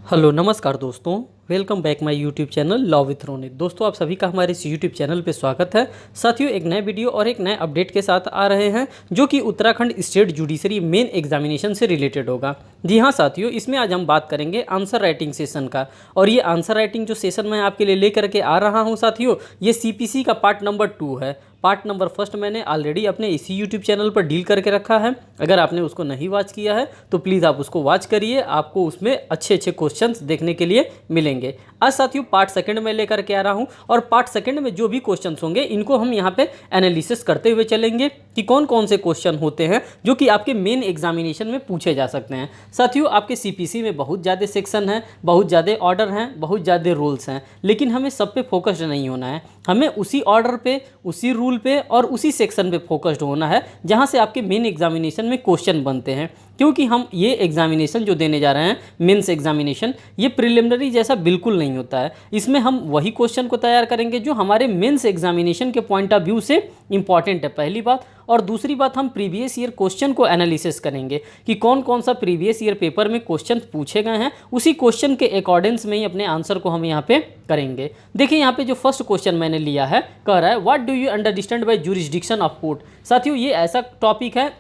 Hello नमस्कार दोस्तों। Welcome back my YouTube channel law with Ronit. दोस्तों आप सभी का हमारे इस यूट्यूब चैनल पे स्वागत है। साथियों एक नए वीडियो और एक नए अपडेट के साथ आ रहे हैं जो कि Uttarakhand state judiciary main examination से रिलेटेड होगा। जी हाँ साथियों, इसमें आज हम बात करेंगे आंसर राइटिंग सेशन का। और ये आंसर राइटिंग जो सेशन मैं आपके लिए लेकर के आ रहा हूँ साथियों, ये सीपीसी का पार्ट नंबर 2 है। पार्ट नंबर फर्स्ट मैंने ऑलरेडी अपने इसी यूट्यूब चैनल पर डील करके रखा है। अगर आपने उसको नहीं वॉच किया है तो प्लीज़ आप उसको वॉच करिए, आपको उसमें अच्छे अच्छे क्वेश्चंस देखने के लिए मिलेंगे। आज साथियों पार्ट सेकंड में लेकर के आ रहा हूं और पार्ट सेकंड में जो भी क्वेश्चंस होंगे इनको हम यहां पे एनालिसिस करते हुए चलेंगे कि कौन कौन से क्वेश्चन होते हैं जो कि आपके मेन एग्जामिनेशन में पूछे जा सकते हैं। साथियों आपके सीपीसी में बहुत ज़्यादा सेक्शन हैं, बहुत ज़्यादा ऑर्डर हैं, बहुत ज़्यादा रूल्स हैं, लेकिन हमें सब पे फोकस्ड नहीं होना है। हमें उसी ऑर्डर पे, उसी रूल पे और उसी सेक्शन पे फोकस्ड होना है जहां से आपके मेन एग्जामिनेशन में क्वेश्चन बनते हैं। क्योंकि हम ये एग्जामिनेशन जो देने जा रहे हैं मेंस एग्जामिनेशन, ये प्रिलिमिनरी जैसा बिल्कुल नहीं होता है। इसमें हम वही क्वेश्चन को तैयार करेंगे जो हमारे मेंस एग्जामिनेशन के पॉइंट ऑफ व्यू से इंपॉर्टेंट है, पहली बात। और दूसरी बात, हम प्रीवियस ईयर क्वेश्चन को एनालिसिस करेंगे कि कौन कौन सा प्रीवियस ईयर पेपर में क्वेश्चन पूछे गए हैं, उसी क्वेश्चन के अकॉर्डिंग्स में ही अपने आंसर को हम यहाँ पे करेंगे। देखिए यहाँ पे जो फर्स्ट क्वेश्चन मैंने लिया है, कह रहा है what do you understand bye jurisdiction of court. साथियों ये ऐसा टॉपिक है,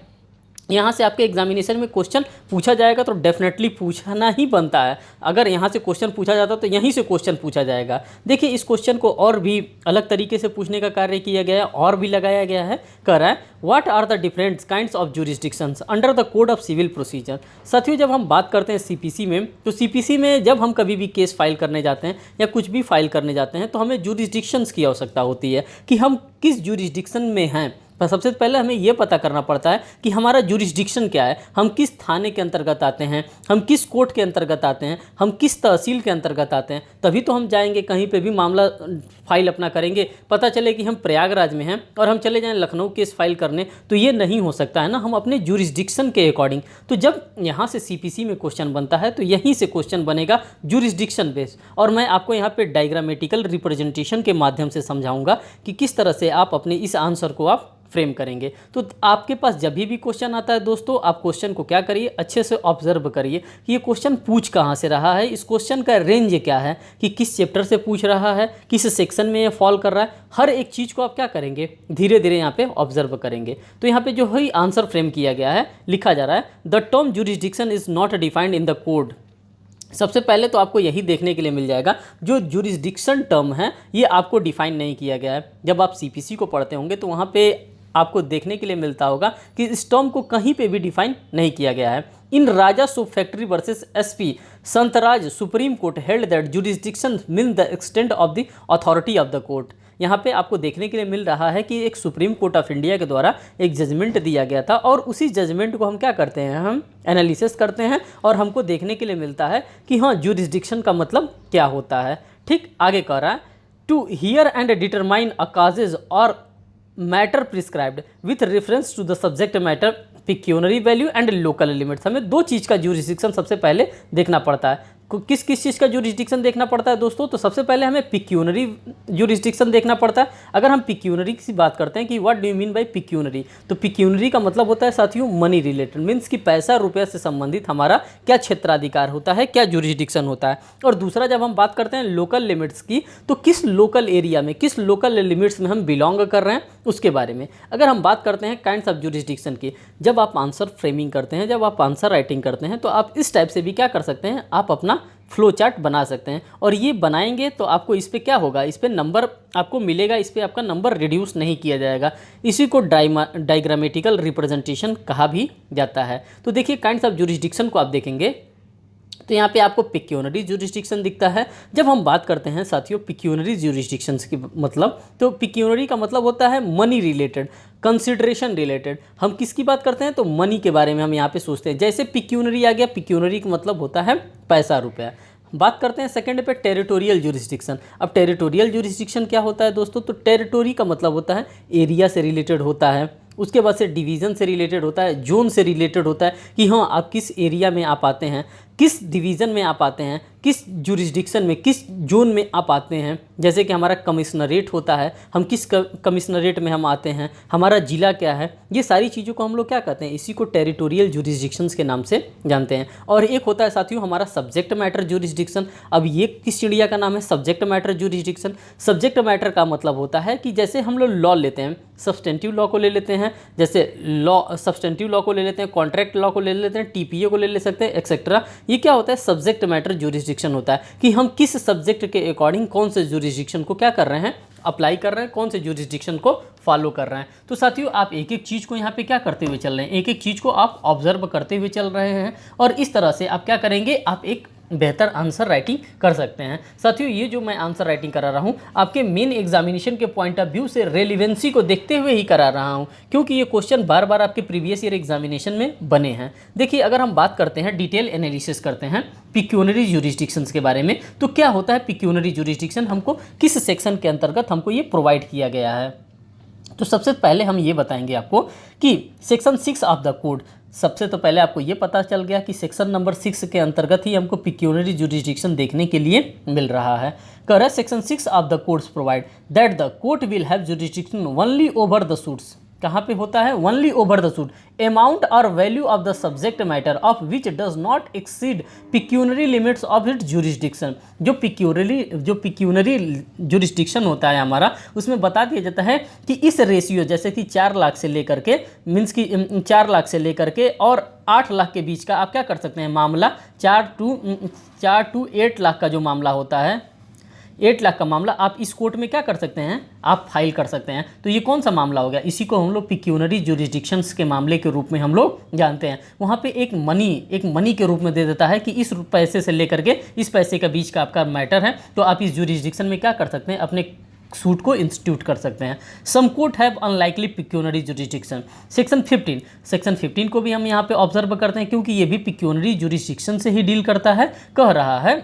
यहाँ से आपके एग्जामिनेशन में क्वेश्चन पूछा जाएगा तो डेफिनेटली पूछना ही बनता है। अगर यहाँ से क्वेश्चन पूछा जाता तो यहीं से क्वेश्चन पूछा जाएगा। देखिए इस क्वेश्चन को और भी अलग तरीके से पूछने का कार्य किया गया है और भी लगाया गया है। कह रहा है what are the different kinds of jurisdictions under the code of civil procedure. साथियों जब हम बात करते हैं सीपीसी में, तो सीपीसी में जब हम कभी भी केस फाइल करने जाते हैं या कुछ भी फाइल करने जाते हैं तो हमें जुरिस्डिक्शंस की आवश्यकता होती है कि हम किस जुरिस्डिक्शन में हैं। पर सबसे पहले हमें यह पता करना पड़ता है कि हमारा जुरिस्डिक्शन क्या है, हम किस थाने के अंतर्गत आते हैं, हम किस कोर्ट के अंतर्गत आते हैं, हम किस तहसील के अंतर्गत आते हैं। तभी तो हम जाएंगे कहीं पे भी मामला फाइल अपना करेंगे, पता चले कि हम प्रयागराज में हैं और हम चले जाएं लखनऊ केस फाइल करने, तो ये नहीं हो सकता है ना, हम अपने जुरिस्डिक्शन के अकॉर्डिंग। तो जब यहाँ से सीपीसी में क्वेश्चन बनता है तो यहीं से क्वेश्चन बनेगा जुरिस्डिक्शन बेस्ड। और मैं आपको यहाँ पे डायग्रामेटिकल रिप्रेजेंटेशन के माध्यम से समझाऊंगा कि किस तरह से आप अपने इस आंसर को आप फ्रेम करेंगे। तो आपके पास जब भी क्वेश्चन आता है दोस्तों, आप क्वेश्चन को क्या करिए, अच्छे से ऑब्जर्व करिए कि ये क्वेश्चन पूछ कहाँ से रहा है, इस क्वेश्चन का रेंज क्या है, कि किस चैप्टर से पूछ रहा है, किस सेक्शन में ये फॉल कर रहा है। हर एक चीज़ को आप क्या करेंगे, धीरे धीरे यहाँ पे ऑब्जर्व करेंगे। तो यहाँ पे जो है आंसर फ्रेम किया गया है, लिखा जा रहा है the term jurisdiction is not defined in the code. सबसे पहले तो आपको यही देखने के लिए मिल जाएगा जो जुरिस्डिक्शन टर्म है ये आपको डिफाइन नहीं किया गया है। जब आप सीपीसी को पढ़ते होंगे तो वहाँ पे आपको देखने के लिए मिलता होगा कि इस टर्म को कहीं पे भी डिफाइन नहीं किया गया है। In Raja Soap Factory versus SP Santraj Supreme Court held that jurisdiction mean the extent of the authority of the court. यहाँ पे आपको देखने के लिए मिल रहा है कि एक सुप्रीम कोर्ट ऑफ इंडिया के द्वारा एक जजमेंट दिया गया था और उसी जजमेंट को हम क्या करते हैं, हम एनालिसिस करते हैं और हमको देखने के लिए मिलता है कि हाँ जुरिस्डिक्शन का मतलब क्या होता है। ठीक, आगे कह रहा है to hear and determine a causes or matter prescribed with reference to the subject matter pecuniary value and local limits. हमें दो चीज़ का जुरिस्डिक्शन सबसे पहले देखना पड़ता है। किस किस चीज़ का जुरिस्डिक्शन देखना पड़ता है दोस्तों, तो सबसे पहले हमें पिक्यूनरी जुरिस्डिक्शन देखना पड़ता है। अगर हम पिक्यूनरी की बात करते हैं कि what do you mean by pecuniary, तो पिक्यूनरी का मतलब होता है साथियों मनी रिलेटेड, मीन्स कि पैसा रुपया से संबंधित हमारा क्या क्षेत्राधिकार होता है, क्या जुरिस्डिक्शन होता है। और दूसरा जब हम बात करते हैं लोकल लिमिट्स की, तो किस लोकल एरिया में, किस लोकल लिमिट्स में हम बिलोंग कर रहे हैं उसके बारे में। अगर हम बात करते हैं काइंड्स ऑफ जुरिस्डिक्शन की, जब आप आंसर फ्रेमिंग करते हैं, जब आप आंसर राइटिंग करते हैं, तो आप इस टाइप से भी क्या कर सकते हैं, आप अपना फ्लो चार्ट बना सकते हैं। और ये बनाएंगे तो आपको इस पे क्या होगा, इस पे नंबर आपको मिलेगा, इस पे आपका नंबर रिड्यूस नहीं किया जाएगा। इसी को डायग्रामेटिकल रिप्रेजेंटेशन कहा भी जाता है। तो देखिए काइंड्स ऑफ जुरिस्डिक्शन को आप देखेंगे तो यहाँ पे आपको पिक्यूनरी जुरिस्डिक्शन दिखता है। जब हम बात करते हैं साथियों पिक्यूनरी जुरिस्डिक्शन की मतलब, तो पिक्यूनरी का मतलब होता है मनी रिलेटेड, कंसिडरेशन रिलेटेड। हम किसकी बात करते हैं, तो मनी के बारे में हम यहाँ पे सोचते हैं। जैसे पिक्यूनरी आ गया, पिक्यूनरी का मतलब होता है पैसा रुपया। बात करते हैं सेकंड पे टेरिटोरियल जुरिस्डिक्शन। अब टेरिटोरियल जुरिस्डिक्शन क्या होता है दोस्तों, तो टेरिटोरी का मतलब होता है एरिया से रिलेटेड होता है, उसके बाद से डिवीज़न से रिलेटेड होता है, जोन से रिलेटेड होता है कि हाँ आप किस एरिया में आप आते हैं। किस डिवीज़न में आप आते हैं, किस जुरिस्डिक्शन में, किस जोन में आप आते हैं। जैसे कि हमारा कमिश्नरेट होता है, हम किस कमिश्नरेट में हम आते हैं, हमारा ज़िला क्या है, ये सारी चीज़ों को हम लोग क्या कहते हैं, इसी को टेरिटोरियल जुरिस्डिक्शंस के नाम से जानते हैं। और एक होता है साथियों हमारा सब्जेक्ट मैटर जुरिस्डिक्शन। अब ये किस चिड़िया का नाम है, subject matter jurisdiction. Subject matter का मतलब होता है कि जैसे हम लोग लॉ लेते हैं, सब्सटेंटिव लॉ को ले लेते हैं, जैसे लॉ सब्सटेंटिव लॉ को ले लेते हैं, कॉन्ट्रैक्ट लॉ को ले लेते हैं, टीपीए को ले सकते हैं, एक्सेट्रा। ये क्या होता है, सब्जेक्ट मैटर जुरिस्डिक्शन होता है कि हम किस सब्जेक्ट के अकॉर्डिंग कौन से जुरिस्डिक्शन को क्या कर रहे हैं, अप्लाई कर रहे हैं, कौन से जुरिस्डिक्शन को फॉलो कर रहे हैं। तो साथियों आप एक एक चीज़ को यहाँ पे क्या करते हुए चल रहे हैं, एक एक चीज़ को आप ऑब्जर्व करते हुए चल रहे हैं, और इस तरह से आप क्या करेंगे, आप एक बेहतर आंसर राइटिंग कर सकते हैं। साथियों ये जो मैं आंसर राइटिंग करा रहा हूँ आपके मेन एग्जामिनेशन के पॉइंट ऑफ व्यू से रेलिवेंसी को देखते हुए ही करा रहा हूँ, क्योंकि ये क्वेश्चन बार बार आपके प्रीवियस ईयर एग्जामिनेशन में बने हैं। देखिए अगर हम बात करते हैं, डिटेल एनालिसिस करते हैं पिक्यूनरी जुरिस्डिक्शंस के बारे में, तो क्या होता है पिक्यूनरी जुरिस्डिक्शन, हमको किस सेक्शन के अंतर्गत हमको ये प्रोवाइड किया गया है। तो सबसे पहले हम ये बताएंगे आपको कि सेक्शन 6 ऑफ द कोड, सबसे तो पहले आपको ये पता चल गया कि सेक्शन नंबर 6 के अंतर्गत ही हमको पिक्यूनरी जुरिस्डिक्शन देखने के लिए मिल रहा है। कह रहा है section 6 of the codes provide that the court will have jurisdiction only over the suits, कहाँ पे होता है, only over the suit, amount or value of the subject matter of which does not exceed pecuniary limits of it jurisdiction. जो pecuniary jurisdiction होता है हमारा, उसमें बता दिया जाता है कि इस रेशियो, जैसे कि 4 लाख से लेकर के, मीन्स कि 4 लाख से लेकर के और 8 लाख के बीच का आप क्या कर सकते हैं मामला, 4 to 8 लाख का जो मामला होता है, 8 लाख का मामला आप इस कोर्ट में क्या कर सकते हैं, आप फाइल कर सकते हैं। तो ये कौन सा मामला हो गया, इसी को हम लोग पिक्यूनरी जुरिस्डिक्शंस के मामले के रूप में हम लोग जानते हैं। वहाँ पे एक मनी के रूप में दे देता है कि इस पैसे से लेकर के इस पैसे के बीच का आपका मैटर है, तो आप इस जुरिस्डिक्शन में क्या कर सकते हैं, अपने सूट को इंस्टीट्यूट कर सकते हैं। Some court have unlikely pecuniary jurisdiction. Section 15 को भी हम यहाँ पे ऑब्जर्व करते हैं, क्योंकि ये भी पिक्यूनरी जुरिस्डिक्शन से ही डील करता है। कह रहा है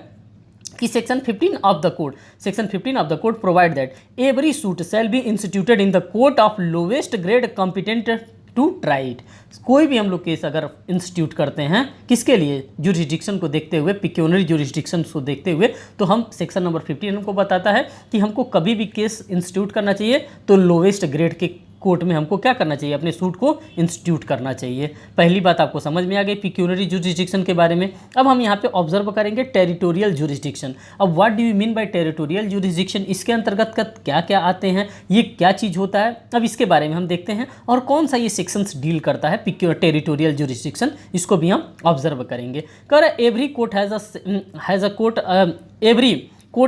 कि section 15 of the code provide that every suit shall be instituted in the court of lowest grade competent to try it. कोई भी हम लोग केस अगर इंस्टीट्यूट करते हैं, किसके लिए, जुरिस्डिक्शन को देखते हुए, पिक्यूनरी जुरिस्डिक्शन को देखते हुए, तो हम सेक्शन नंबर 15 हमको बताता है कि हमको कभी भी केस इंस्टीट्यूट करना चाहिए तो लोवेस्ट ग्रेड के कोर्ट में हमको क्या करना चाहिए, अपने सूट को इंस्टीट्यूट करना चाहिए। पहली बात आपको समझ में आ गई पिक्यूनरी जुरिस्डिक्शन के बारे में। अब हम यहाँ पे ऑब्जर्व करेंगे टेरिटोरियल जुरिस्डिक्शन। अब what do you mean by territorial jurisdiction, इसके अंतर्गत क्या क्या आते हैं, ये क्या चीज़ होता है, अब इसके बारे में हम देखते हैं, और कौन सा ये सेक्शंस डील करता है टेरिटोरियल जुरिस्डिक्शन, इसको भी हम ऑब्जर्व करेंगे। कह रहा है every court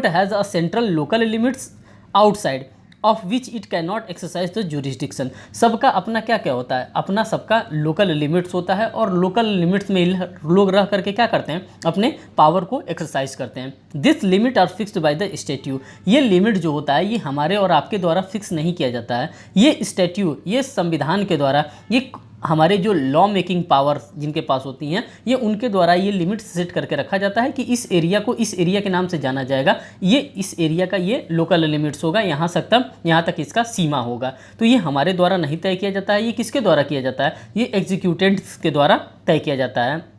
has a central local limits outside of which it can not exercise the jurisdiction. सबका अपना क्या क्या होता है, अपना सबका लोकल लिमिट्स होता है, और लोकल लिमिट्स में लोग रह करके क्या करते हैं, अपने पावर को एक्सरसाइज करते हैं। This limit are fixed by the statute. ये लिमिट जो होता है ये हमारे और आपके द्वारा फिक्स नहीं किया जाता है, ये स्टैट्यू, ये संविधान के द्वारा, ये हमारे जो लॉ मेकिंग पावर जिनके पास होती हैं, ये उनके द्वारा ये लिमिट सेट करके रखा जाता है कि इस एरिया को इस एरिया के नाम से जाना जाएगा, ये इस एरिया का ये लोकल लिमिट्स होगा, यहाँ तक इसका सीमा होगा। तो ये हमारे द्वारा नहीं तय किया जाता है, ये किसके द्वारा किया जाता है, ये एग्जीक्यूटेंट्स के द्वारा तय किया जाता है।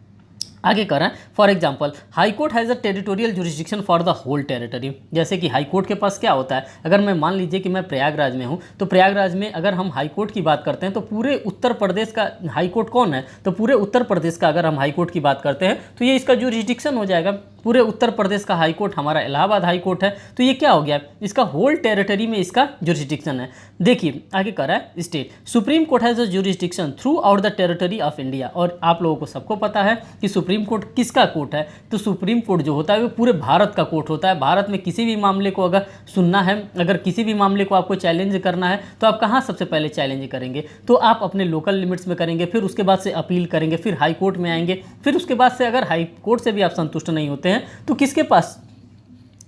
आगे कर रहे हैं, for example high court has a territorial jurisdiction for the whole territory. जैसे कि हाई कोर्ट के पास क्या होता है, अगर मैं मान लीजिए कि मैं प्रयागराज में हूँ, तो प्रयागराज में अगर हम हाई कोर्ट की बात करते हैं तो पूरे उत्तर प्रदेश का हाई कोर्ट कौन है, तो पूरे उत्तर प्रदेश का अगर हम हाई कोर्ट की बात करते हैं तो ये इसका जुरिस्डिक्शन हो जाएगा। पूरे उत्तर प्रदेश का हाई कोर्ट हमारा इलाहाबाद हाई कोर्ट है, तो ये क्या हो गया, इसका होल टेरिटरी में इसका जुरिस्डिक्शन है। देखिए आगे कर रहा है state supreme court has a jurisdiction through out the territory of India. और आप लोगों को सबको पता है कि सुप्रीम कोर्ट किसका कोर्ट है, तो सुप्रीम कोर्ट जो होता है वो पूरे भारत का कोर्ट होता है। भारत में किसी भी मामले को अगर सुनना है, अगर किसी भी मामले को आपको चैलेंज करना है, तो आप कहाँ सबसे पहले चैलेंज करेंगे, तो आप अपने लोकल लिमिट्स में करेंगे, फिर उसके बाद से अपील करेंगे, फिर हाई कोर्ट में आएंगे, फिर उसके बाद से अगर हाई कोर्ट से भी आप संतुष्ट नहीं होते हैं तो किसके पास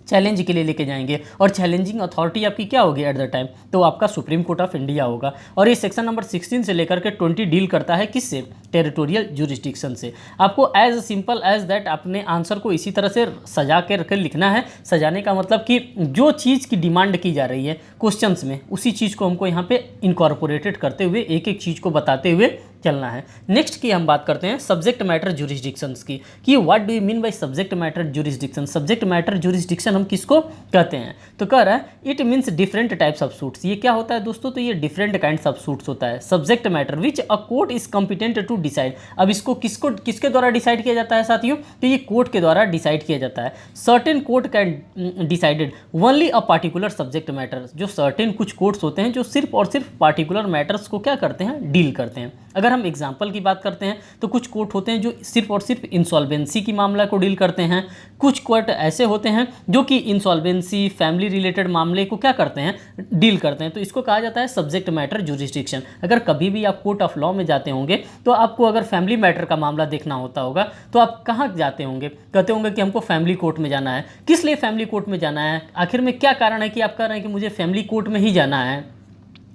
चैलेंज के लिए लेके जाएंगे, और चैलेंजिंग अथॉरिटी आपकी क्या होगी एट द टाइम, तो आपका सुप्रीम कोर्ट ऑफ इंडिया होगा। और ये सेक्शन नंबर 16 से लेकर के 20 डील करता है किससे, टेरिटोरियल जुरिस्डिक्शन से। आपको एज सिंपल एज दैट अपने आंसर को इसी तरह से सजा के रख लिखना है। सजाने का मतलब कि जो चीज़ की डिमांड की जा रही है क्वेश्चंस में, उसी चीज़ को हमको यहाँ पे इनकॉर्पोरेटेड करते हुए एक एक चीज़ को बताते हुए चलना है। नेक्स्ट की हम बात करते हैं सब्जेक्ट मैटर ज्यूरिसडिक्शंस की, कि what do you mean by subject matter jurisdiction. Subject matter jurisdiction हम किसको कहते हैं? तो कह रहा है it means different types of suits. ये क्या होता है दोस्तों? तो ये डिफरेंट काइंड्स ऑफ सूट्स होता है। Subject matter which a court is competent to decide. अब इसको किसके द्वारा डिसाइड किया जाता है साथियों? तो ये कोर्ट के द्वारा डिसाइड किया जाता है। Certain court can decided only a particular subject matter. जो सर्टेन कुछ कोर्ट्स होते हैं जो सिर्फ और सिर्फ पार्टिकुलर मैटर्स को क्या करते हैं? डील करते हैं। अगर हम एग्जाम्पल की बात करते हैं तो कुछ कोर्ट होते हैं जो सिर्फ और सिर्फ इंसॉल्वेंसी की मामला को डील करते हैं। कुछ कोर्ट ऐसे होते हैं जो कि इंसॉल्वेंसी, फैमिली रिलेटेड मामले को क्या करते हैं? डील करते हैं। तो इसको कहा जाता है सब्जेक्ट मैटर ज्यूरिसडिक्शन। अगर कभी भी आप कोर्ट ऑफ लॉ में जाते होंगे तो आपको अगर फैमिली मैटर का मामला देखना होता होगा तो आप कहाँ जाते होंगे? कहते होंगे कि हमको फैमिली कोर्ट में जाना है। किस लिए फैमिली कोर्ट में जाना है? आखिर में क्या कारण है कि आप कह रहे हैं कि मुझे फैमिली कोर्ट में ही जाना है?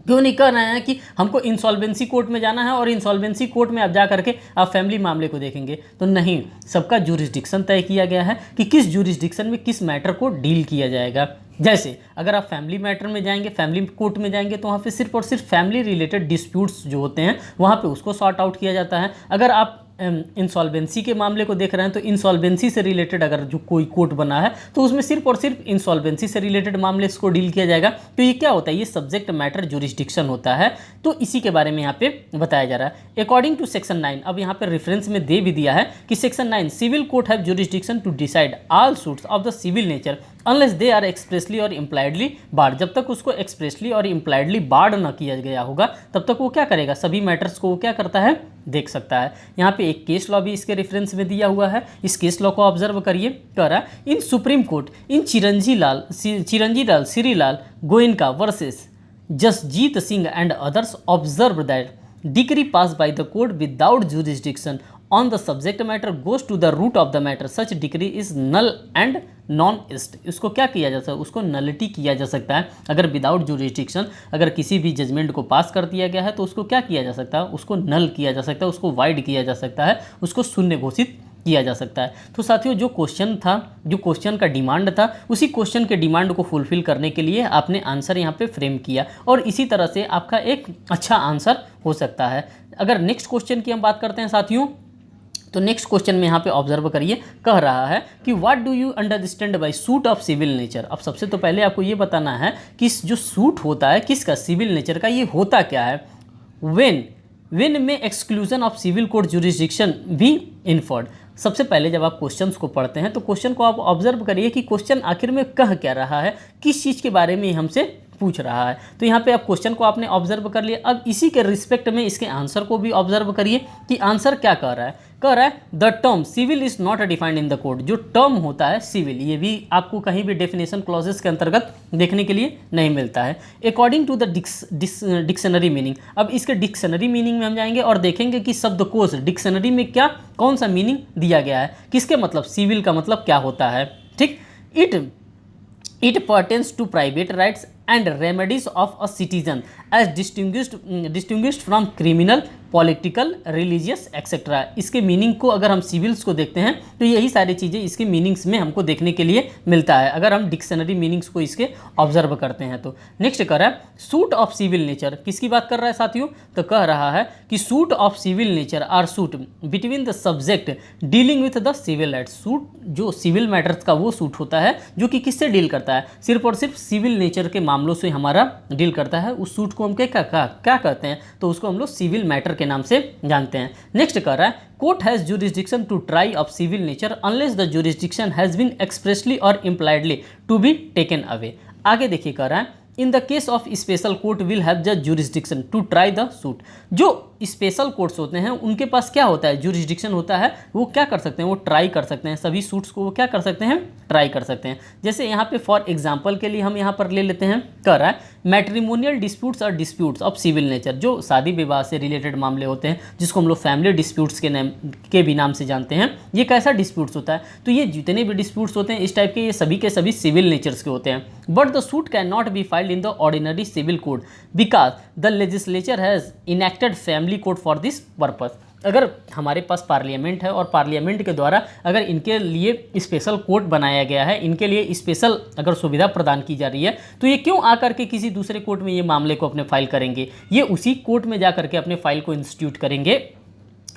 क्यों नहीं कह रहे हैं कि हमको इंसॉल्वेंसी कोर्ट में जाना है और इंसॉल्वेंसी कोर्ट में आप जा करके आप फैमिली मामले को देखेंगे? तो नहीं, सबका ज्यूरिसडिक्शन तय किया गया है कि किस ज्यूरिसडिक्शन में किस मैटर को डील किया जाएगा। जैसे अगर आप फैमिली मैटर में जाएंगे, फैमिली कोर्ट में जाएंगे तो वहाँ पे सिर्फ और सिर्फ फैमिली रिलेटेड डिस्प्यूट्स जो होते हैं वहाँ पे उसको सॉर्ट आउट किया जाता है। अगर आप इंसॉल्वेंसी के मामले को देख रहे हैं तो इंसॉल्वेंसी से रिलेटेड अगर जो कोई कोर्ट बना है तो उसमें सिर्फ और सिर्फ इंसॉल्वेंसी से रिलेटेड मामले इसको डील किया जाएगा। तो ये क्या होता है? ये सब्जेक्ट मैटर ज्यूरिसडिक्शन होता है। तो इसी के बारे में यहाँ पे बताया जा रहा है। अकॉर्डिंग टू सेक्शन 9, अब यहाँ पे रेफरेंस में दे भी दिया है कि section 9 civil court have jurisdiction to decide all suits of the civil nature unless they are expressly और इम्प्लाइडली बार्ड। जब तक उसको एक्सप्रेसली और इम्प्लाइडली बार्ड न किया गया होगा तब तक वो क्या करेगा? सभी मैटर्स को वो क्या करता है? देख सकता है। यहाँ पे एक केस लॉ भी इसके रेफरेंस में दिया हुआ है। इस केस लॉ को ऑब्जर्व करिए। कह रहा है in Supreme Court in Chiranjilal Shrilal Goenka versus Jasjit Singh and others observe that decree pass by the court without jurisdiction on the subject matter goes to the root of the matter such decree is null and non est. उसको क्या किया जा सकता है? उसको nullity किया जा सकता है। अगर विदाउट ज्यूरिसडिक्शन अगर किसी भी जजमेंट को पास कर दिया गया है तो उसको क्या किया जा सकता है? उसको नल किया जा सकता है, उसको वाइड किया जा सकता है, उसको शून्य घोषित किया जा सकता है। तो साथियों जो क्वेश्चन था, जो क्वेश्चन का डिमांड था, उसी क्वेश्चन के डिमांड को फुलफिल करने के लिए आपने आंसर यहाँ पे फ्रेम किया और इसी तरह से आपका एक अच्छा आंसर हो सकता है। अगर नेक्स्ट क्वेश्चन की हम बात करते हैं साथियों तो नेक्स्ट क्वेश्चन में यहाँ पे ऑब्जर्व करिए। कह रहा है कि what do you understand by suit of civil nature. अब सबसे तो पहले आपको ये बताना है कि जो सूट होता है किसका? सिविल नेचर का। ये होता क्या है? व्हेन में exclusion of civil court jurisdiction भी इन्फर्ड। सबसे पहले जब आप क्वेश्चंस को पढ़ते हैं तो क्वेश्चन को आप ऑब्जर्व करिए कि क्वेश्चन आखिर में कह क्या रहा है, किस चीज़ के बारे में हमसे पूछ रहा है। तो यहाँ पे आप क्वेश्चन को आपने ऑब्जर्व कर लिया। अब इसी के रिस्पेक्ट में इसके आंसर को भी ऑब्जर्व करिए कि आंसर क्या कह रहा है। कह रहा है the term civil is not defined in the code. जो टर्म होता है सिविल, ये भी आपको कहीं भी डेफिनेशन क्लॉजेस के अंतर्गत देखने के लिए नहीं मिलता है। According to the dictionary meaning. अब इसके डिक्शनरी मीनिंग में हम जाएंगे और देखेंगे कि शब्दकोश डिक्शनरी में क्या कौन सा मीनिंग दिया गया है, किसके मतलब सिविल का मतलब क्या होता है। ठीक, it pertains to private rights and remedies of a citizen as distinguished from criminal, political, religious etcetera. इसके मीनिंग को अगर हम सिविल्स को देखते हैं तो यही सारी चीज़ें इसके मीनिंग्स में हमको देखने के लिए मिलता है अगर हम डिक्शनरी मीनिंग्स को इसके ऑब्जर्व करते हैं तो। नेक्स्ट कह रहा है सूट ऑफ सिविल नेचर। किसकी बात कर रहा है साथियों? तो कह रहा है कि suit of civil nature are suit between the subject dealing with the civil rights. Suit जो सिविल मैटर्स का वो सूट होता है जो कि किससे डील करता है? सिर्फ और सिर्फ सिविल नेचर के मामलों से हमारा डील करता है। उस सूट को हम क्या कहते हैं? तो उसको हम लोग सिविल मैटर के नाम से जानते हैं। नेक्स्ट कह रहा है court has jurisdiction to try of civil nature unless the jurisdiction has been expressly और impliedly to be taken away. आगे देखिए कह रहा है in the case of special court will have the jurisdiction to try the suit. जो special courts होते हैं उनके पास क्या होता है? ज्यूरिसडिक्शन होता है। वो क्या कर सकते हैं? वो ट्राई कर सकते हैं। सभी सूट्स को वो क्या कर सकते हैं? ट्राई कर सकते हैं। जैसे यहाँ पे फॉर एग्जांपल के लिए हम यहाँ पर ले लेते हैं। कह रहा है मैट्रिमोनियल डिस्प्यूट्स और डिस्प्यूट्स ऑफ सिविल नेचर। जो शादी विवाह से रिलेटेड मामले होते हैं जिसको हम लोग फैमिली डिस्प्यूट्स के भी नाम से जानते हैं। ये कैसा डिस्प्यूट्स होता है? तो ये जितने भी डिस्प्यूट्स होते हैं इस टाइप के सभी के सभी सिविल नेचर्स के होते हैं। But the suit can not be filed in the ordinary civil code because the legislature has enacted family code for this purpose. अगर हमारे पास पार्लियामेंट है और पार्लियामेंट के द्वारा अगर इनके लिए स्पेशल कोर्ट बनाया गया है, इनके लिए स्पेशल अगर सुविधा प्रदान की जा रही है, तो ये क्यों आकर के किसी दूसरे कोर्ट में ये मामले को अपने फाइल करेंगे? ये उसी कोर्ट में जा करके अपने फाइल को इंस्टीट्यूट करेंगे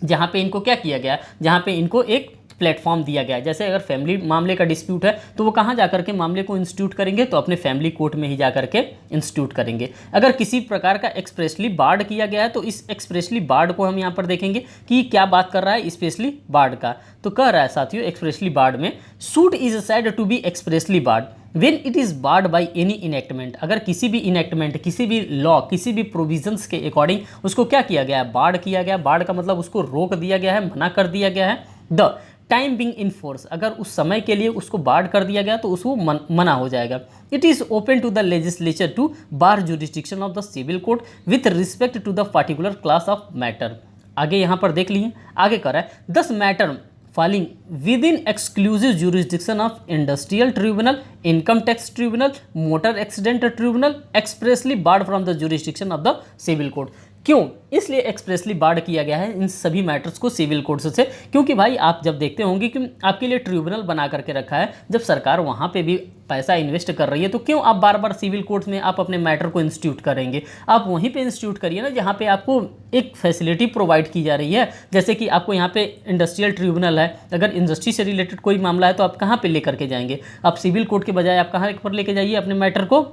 जहाँ पे इनको क्या किया गया, जहाँ पे इनको एक प्लेटफॉर्म दिया गया है। जैसे अगर फैमिली मामले का डिस्प्यूट है तो वो कहाँ जा करके मामले को इंस्टीट्यूट करेंगे, तो अपने फैमिली कोर्ट में ही जा करके इंस्टीट्यूट करेंगे। अगर किसी प्रकार का एक्सप्रेसली बार्ड किया गया है तो इस एक्सप्रेसली बार्ड को हम यहाँ पर देखेंगे कि क्या बात कर रहा है स्पेशली बार्ड का। तो कह रहा है साथियों एक्सप्रेसली बार्ड में, suit is said to be expressly barred when it is barred by any enactment. अगर किसी भी इनेक्टमेंट, किसी भी लॉ, किसी भी प्रोविजंस के अकॉर्डिंग उसको क्या किया गया है, बार्ड किया गया। बार्ड का मतलब उसको रोक दिया गया है, मना कर दिया गया है। The time being in force, अगर उस समय के लिए उसको बार्ड कर दिया गया तो उसको मना हो जाएगा। It is open to the legislature to bar jurisdiction of the civil court with respect to the particular class of matter. आगे यहाँ पर देख लीजिए, आगे कर रहा है, दस matter falling within exclusive jurisdiction of industrial tribunal, income tax tribunal, motor accident tribunal expressly barred from the jurisdiction of the civil court। क्यों? इसलिए एक्सप्रेसली बार्ड किया गया है इन सभी मैटर्स को सिविल कोर्ट्स से, क्योंकि भाई आप जब देखते होंगे कि आपके लिए ट्रिब्यूनल बना करके रखा है, जब सरकार वहाँ पे भी पैसा इन्वेस्ट कर रही है तो क्यों आप बार बार सिविल कोर्ट्स में आप अपने मैटर को इंस्टीट्यूट करेंगे? आप वहीं पे इंस्टीट्यूट करिए ना जहाँ पे आपको एक फैसिलिटी प्रोवाइड की जा रही है। जैसे कि आपको यहाँ पे इंडस्ट्रियल ट्रिब्यूनल है, अगर इंडस्ट्री से रिलेटेड कोई मामला है तो आप कहाँ पर लेकर के जाएंगे? आप सिविल कोर्ट के बजाय आप कहाँ पर लेके जाइए अपने मैटर को?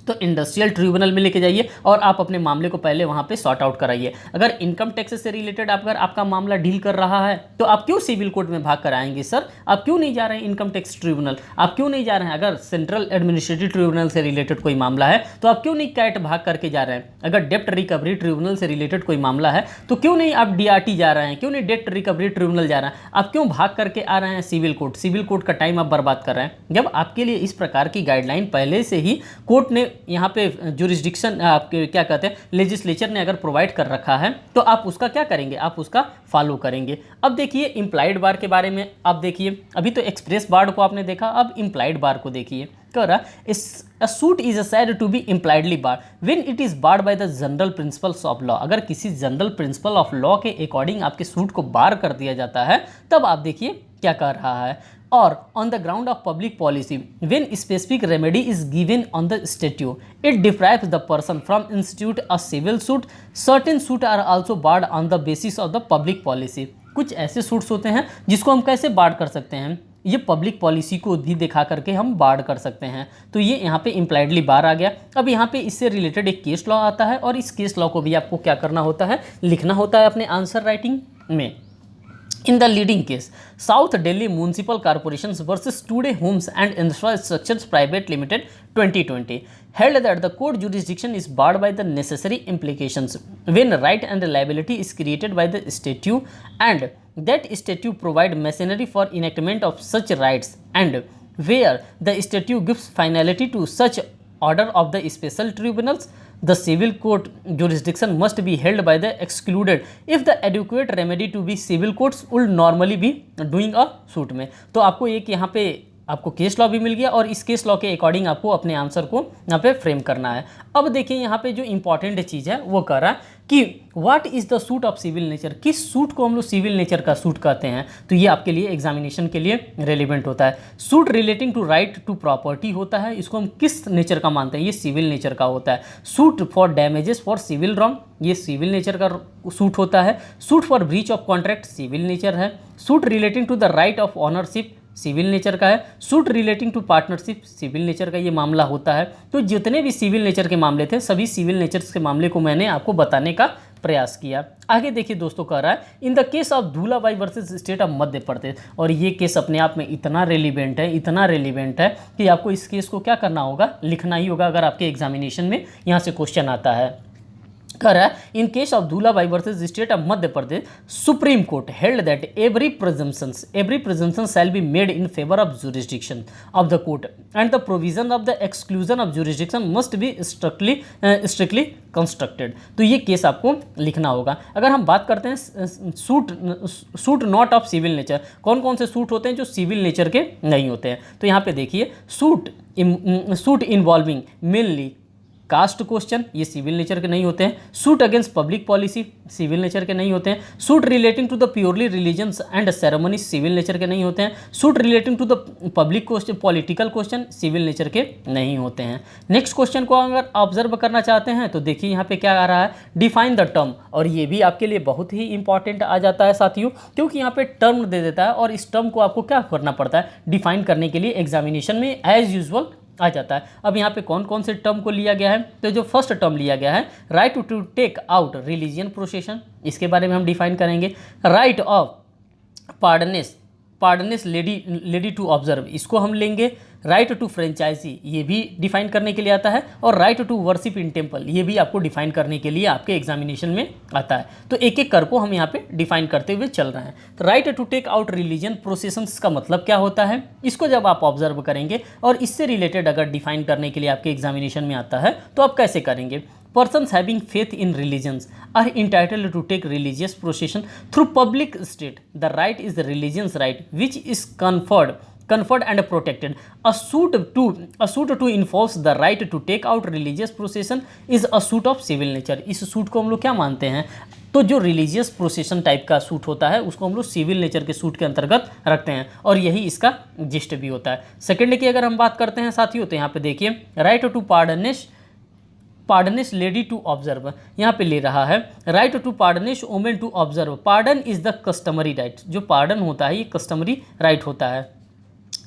तो इंडस्ट्रियल ट्रिब्यूनल में लेके जाइए और आप अपने मामले को पहले वहाँ पे सॉर्ट आउट कराइए। अगर इनकम टैक्स से रिलेटेड अगर आपका मामला डील कर रहा है तो आप क्यों सिविल कोर्ट में भाग कर आएंगे? सर आप क्यों नहीं जा रहे हैं इनकम टैक्स ट्रिब्यूनल? आप क्यों नहीं जा रहे हैं? अगर सेंट्रल एडमिनिस्ट्रेटिव ट्रिब्यूनल से रिलेटेड कोई मामला है तो आप क्यों नहीं कैट भाग करके जा रहे हैं? अगर डेप्ट रिकवरी ट्रिब्यूनल से रिलेटेड कोई मामला है तो क्यों नहीं आप DRT जा रहे हैं? क्यों नहीं डेप्ट रिकवरी ट्रिब्यूनल जा रहे हैं? आप क्यों भाग करके आ रहे हैं सिविल कोर्ट? सिविल कोर्ट का टाइम आप बर्बाद कर रहे हैं, जब आपके लिए इस प्रकार की गाइडलाइन पहले से ही कोर्ट ने यहाँ पे जुरिस्डिक्शन आपके क्या कहते हैं लेजिस्लेचर ने अगर प्रोवाइड कर रखा है तो आप उसका क्या करेंगे? आप उसका फॉलो करेंगे। अब देखिए इम्प्लाइड बार के बारे में, आप देखिए अभी तो एक्सप्रेस बार को आपने देखा, अब इम्प्लाइड बार को देखिए। कह रहा a suit is said to be impliedly barred when it is barred by the general principles of law। अगर किसी जनरल प्रिंसिपल ऑफ लॉ के अकॉर्डिंग आपके सूट को बार कर दिया जाता है तब आप देखिए क्या कर रहा है। और on the ground of public policy when specific remedy is given on the statute it deprives the person from institute a civil suit। certain suit are also barred on the basis of the public policy। कुछ ऐसे suits होते हैं जिसको हम कैसे board कर सकते हैं? ये पब्लिक पॉलिसी को भी दिखा करके हम बार्ड कर सकते हैं। तो ये यहाँ पे इम्प्लाइडली बार आ गया। अब यहाँ पे इससे रिलेटेड एक केस लॉ आता है और इस केस लॉ को भी आपको क्या करना होता है? लिखना होता है अपने आंसर राइटिंग में। In the leading case, South Delhi Municipal Corporations versus Today Homes and Infrastructures Private Limited 2020 held that the court jurisdiction is barred by the necessary implications when right and liability is created by the statute and that statute provide machinery for enactment of such rights and where the statute gives finality to such order of the special tribunals the civil court jurisdiction must be held by the excluded if the adequate remedy to be civil courts would normally be doing a suit में। तो आपको एक यहाँ पे आपको case law भी मिल गया और इस केस लॉ के अकॉर्डिंग आपको अपने आंसर को यहाँ पे फ्रेम करना है। अब देखिए यहाँ पे जो इंपॉर्टेंट चीज़ है वो कह रहा है कि what is the suit of civil nature. किस सूट को हम लोग सिविल नेचर का सूट कहते हैं? तो ये आपके लिए एग्जामिनेशन के लिए रेलिवेंट होता है। Suit relating to right to property होता है, इसको हम किस नेचर का मानते हैं? ये सिविल नेचर का होता है। Suit for damages for civil wrong, ये सिविल नेचर का सूट होता है। Suit for breach of contract civil nature है। Suit relating to the right of ownership civil nature का है। Suit relating to partnership civil nature का ये मामला होता है। तो जितने भी सिविल नेचर के मामले थे सभी सिविल नेचर के मामले को मैंने आपको बताने का प्रयास किया। आगे देखिए दोस्तों, कह रहा है in the case of Dhulabai versus state of Madhya Pradesh. और ये केस अपने आप में इतना रेलिवेंट है, इतना रेलिवेंट है कि आपको इस केस को क्या करना होगा? लिखना ही होगा अगर आपके एग्जामिनेशन में यहाँ से क्वेश्चन आता है। कह रहा है in case of Dhulabai versus state of Madhya Pradesh Supreme Court held that every presumption shall be made in favour of jurisdiction of the court and the provision of the exclusion of jurisdiction must be strictly constructed. तो ये case आपको लिखना होगा। अगर हम बात करते हैं suit not of civil nature, कौन कौन से सूट होते हैं जो सिविल नेचर के नहीं होते हैं? तो यहाँ पे देखिए suit involving mainly caste question, ये सिविल नेचर के नहीं होते हैं। Suit against public policy, civil nature के नहीं होते हैं। Suit relating to the purely religions and ceremony, civil nature के नहीं होते हैं। Suit relating to the public question, political question, civil nature के नहीं होते हैं। नेक्स्ट क्वेश्चन को अगर ऑब्जर्व करना चाहते हैं तो देखिए यहाँ पे क्या आ रहा है, डिफाइन द टर्म, और ये भी आपके लिए बहुत ही इंपॉर्टेंट आ जाता है साथियों, क्योंकि यहाँ पे टर्म दे देता है और इस टर्म को आपको क्या करना पड़ता है, डिफाइन करने के लिए एग्जामिनेशन में एज यूजुअल आ जाता है। अब यहाँ पे कौन कौन से टर्म को लिया गया है, तो जो फर्स्ट टर्म लिया गया है, right to take out religion procession, इसके बारे में हम डिफाइन करेंगे। Right of pardanashin lady to observe, इसको हम लेंगे। राइट टू फ्रेंचाइजी, ये भी डिफाइन करने के लिए आता है। और right to worship in temple, ये भी आपको डिफाइन करने के लिए आपके एग्जामिनेशन में आता है। तो एक एक कर को हम यहाँ पे डिफाइन करते हुए चल रहे हैं। तो right to take out religion processions का मतलब क्या होता है, इसको जब आप ऑब्जर्व करेंगे और इससे रिलेटेड अगर डिफाइन करने के लिए आपके एग्जामिनेशन में आता है तो आप कैसे करेंगे। Persons having faith in religions are entitled to take religious procession through public state. The right is the religion's right, which is conferred and protected. A suit to enforce the right to take out religious procession is a suit of civil nature. इस suit को हम लोग क्या मानते हैं, तो जो religious procession type का सूट होता है उसको हम लोग सिविल नेचर के सूट के अंतर्गत रखते हैं, और यही इसका जिस्ट भी होता है। सेकेंड की अगर हम बात करते हैं साथियों, तो यहाँ पे देखिए, right to pardanashin lady to observe, यहाँ पे ले रहा है right to pardanashin women to observe. Purdah is the customary right, जो पार्डन होता है ये कस्टमरी राइट होता है।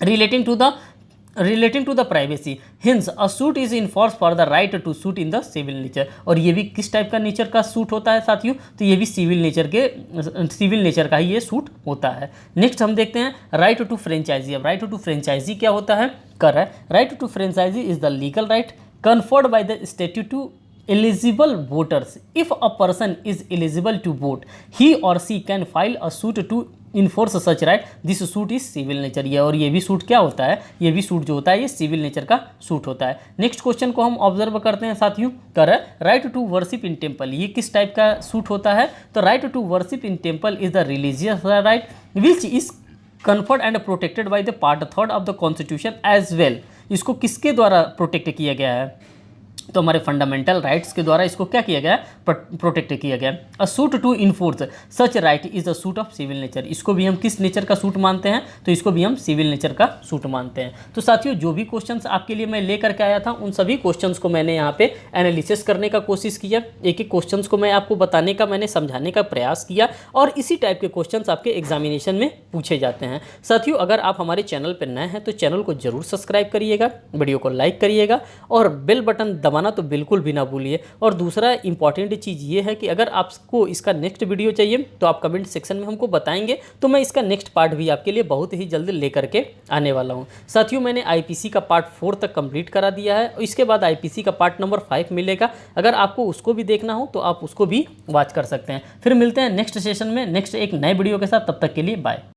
Relating to the privacy, hence a suit is enforce for the right to suit in the civil nature, और ये भी किस टाइप का नेचर का सूट होता है साथियों, तो ये भी सिविल नेचर का ही ये सूट होता है। नेक्स्ट हम देखते हैं राइट टू फ्रेंचाइजी। अब राइट टू फ्रेंचाइजी क्या होता है, कर है, right to franchise is the legal right conferred by the state to eligible voters. If a person is eligible to vote, he or she can file a suit to enforce such right. This suit is civil nature. ये और ये भी suit क्या होता है, ये भी suit जो होता है ये सिविल नेचर का सूट होता है। नेक्स्ट क्वेश्चन को हम ऑब्जर्व करते हैं साथियों, कर right to worship in temple, ये किस टाइप का सूट होता है, तो right to worship in temple is the religious right which is conferred and protected by the part 3 of the constitution as well. इसको किसके द्वारा प्रोटेक्ट किया गया है, तो हमारे फंडामेंटल राइट्स के द्वारा इसको क्या किया गया, प्रोटेक्ट किया गया। A suit to enforce such right is a suit of civil nature, इसको भी हम किस नेचर का सूट मानते हैं, तो इसको भी हम सिविल नेचर का सूट मानते हैं। तो साथियों जो भी क्वेश्चंस आपके लिए मैं लेकर के आया था उन सभी क्वेश्चंस को मैंने यहाँ पे एनालिसिस करने का कोशिश किया, एक एक क्वेश्चंस को मैं आपको बताने का, मैंने समझाने का प्रयास किया, और इसी टाइप के क्वेश्चंस आपके एग्जामिनेशन में पूछे जाते हैं। साथियों अगर आप हमारे चैनल पर नए हैं तो चैनल को जरूर सब्सक्राइब करिएगा, वीडियो को लाइक करिएगा और बेल बटन दबाना तो बिल्कुल भी ना भूलिए। और दूसरा इंपॉर्टेंट चीज़ ये है कि अगर आपको इसका नेक्स्ट वीडियो चाहिए तो आप कमेंट सेक्शन में हमको बताएंगे, तो मैं इसका नेक्स्ट पार्ट भी आपके लिए बहुत ही जल्द लेकर के आने वाला हूँ। साथियों मैंने आईपीसी का पार्ट 4 तक कंप्लीट करा दिया है, इसके बाद आईपीसी का पार्ट नंबर 5 मिलेगा। अगर आपको उसको भी देखना हो तो आप उसको भी वॉच कर सकते हैं। फिर मिलते हैं नेक्स्ट सेशन में नेक्स्ट एक नए वीडियो के साथ, तब तक के लिए बाय।